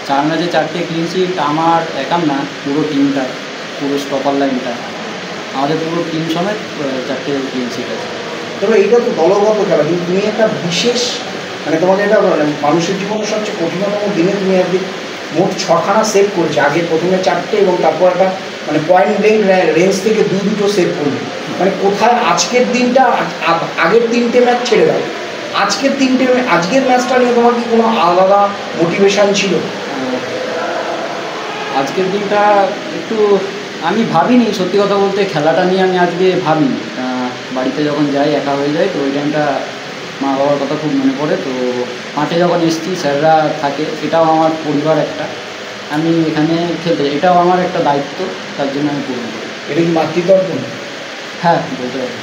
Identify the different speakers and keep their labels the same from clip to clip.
Speaker 1: 4 ম্যাচে 4টে clean sheet আমার একার না, পুরো টিমটা, পুরো স্টপার লাইনটা, আমাদের পুরো টিম সমেত 4টে ক্লিন শিট আছে।
Speaker 2: তবে এইটা তো দলগত খেলা, কিন্তু তুমি একটা বিশেষ মানে তোমাকে এটা মানুষের জীবনের সবচেয়ে কঠিনতম দিনে তুমি একদিন মোট 6খানা সেভ করেছে। আগে প্রথমে 4টে এবং তারপর একটা মানে পয়েন্ট ব্ল্যাঙ্ক রেঞ্জ থেকে দুটো সেভ করবে। মানে কোথায় আজকের দিনটা, আগের 3টে ম্যাচ ছেড়ে দাও, আজকের ম্যাচটা নিয়ে তোমার কি কোনো আলাদা মোটিভেশান ছিল?
Speaker 1: আজকের দিনটা একটু আমি ভাবিনি, সত্যি কথা বলতে খেলাটা নিয়ে আমি আজকে ভাবিনি। বাড়িতে যখন যাই একা হয়ে যায়, তো ওই টাইমটা মা বাবার কথা খুব মনে পড়ে। তো মাঠে যখন এসেছি, স্যাররা থাকে, এটাও আমার পরিবার একটা, আমি এখানে খেলতে, এটাও আমার একটা দায়িত্ব, তার জন্য আমি পূরণ করি।
Speaker 2: এটা কি মাতৃতর্পণ?
Speaker 1: হ্যাঁ, বলতে পারি।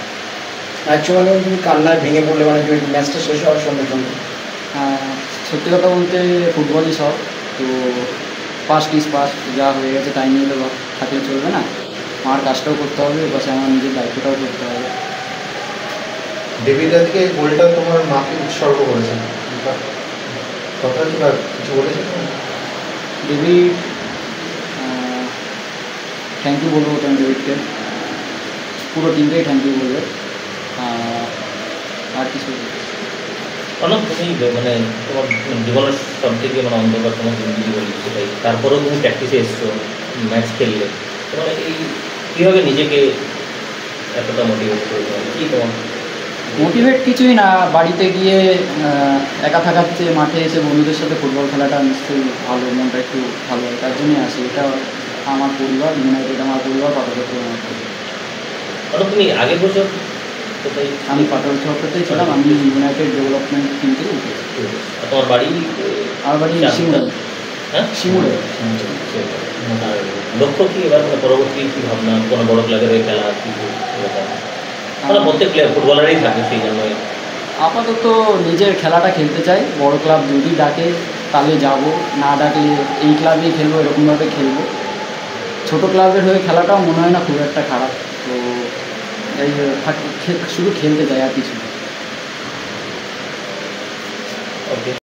Speaker 2: অ্যাকচুয়ালি তুমি কান্নায় ভেঙে পড়লে মানে তুমি ম্যাচটা শেষ হওয়ার সঙ্গে সঙ্গে?
Speaker 1: সত্যি কথা বলতে ফুটবলই সব, তো পাস্ট ইজ পাস্ট, যা হয়ে গেছে তাই নিয়ে তো থাকলে চলবে না, আমার কাজটাও করতে হবে, পাশে আমার নিজের দায়িত্বটাও করতে হবে।
Speaker 3: ডেভিড আজকে গোলটা তোমার মাকে উৎসর্গ করেছেন, কথা কিছু বলেছে?
Speaker 1: ডেভিড, থ্যাংক ইউ বলবো তুমি ডেভিডকে, পুরো টিমকেই থ্যাংক ইউ বলবে, আর কিছু
Speaker 4: অনেক। তুমি মানে তোমার জীবনের সব থেকে মানে অন্ধকার তোমার জিনিস বলি সেটাই, তারপরেও তুমি প্র্যাকটিসে এসছো, ম্যাচ খেললে, তোমার এই কীভাবে নিজেকে এতটা মোটিভেট করেছো, কী তোমার?
Speaker 1: মোটিভেট কিছুই না, বাড়িতে গিয়ে একা থাকার চেয়ে মাঠে এসে বন্ধুদের সাথে ফুটবল খেলাটা নিশ্চয়ই ভালো, মনটা একটু ভালো হয়, তার জন্যই আসি। এটা আমার পরিবার, ইউনাইটেড আমার পরিবার, পাঠাতে আমার পরিবার।
Speaker 4: তুমি আগের বছর কোথায়?
Speaker 1: আমি পাটল চক্রতেই ছিলাম, আমি ইউনাইটেড ডেভেলপমেন্ট টিম থেকে উঠেছি।
Speaker 4: তোমার বাড়ি?
Speaker 1: আমার বাড়ি শিমুড়ে।
Speaker 4: হ্যাঁ,
Speaker 1: শিমুড়ে।
Speaker 4: আর লক্ষ্য কি এবার, মানে পরবর্তী কী ভাবনা, কোনো বড় ক্লাবের হয়ে খেলা কিছু? মানে প্রত্যেক প্লেয়ার ফুটবলারই থাকে, সেই জন্যই
Speaker 1: আপাতত নিজের খেলাটা খেলতে চাই, বড় ক্লাব যদি ডাকে তাহলে যাব, না ডাকলে এই ক্লাবেই খেলবো, এরকমভাবে খেলবো। ছোটো ক্লাবের হয়ে খেলাটাও মনে হয় না খুব একটা খারাপ, তো এই শুধু খেলতে চাই, আর কিছু।
Speaker 4: ওকে।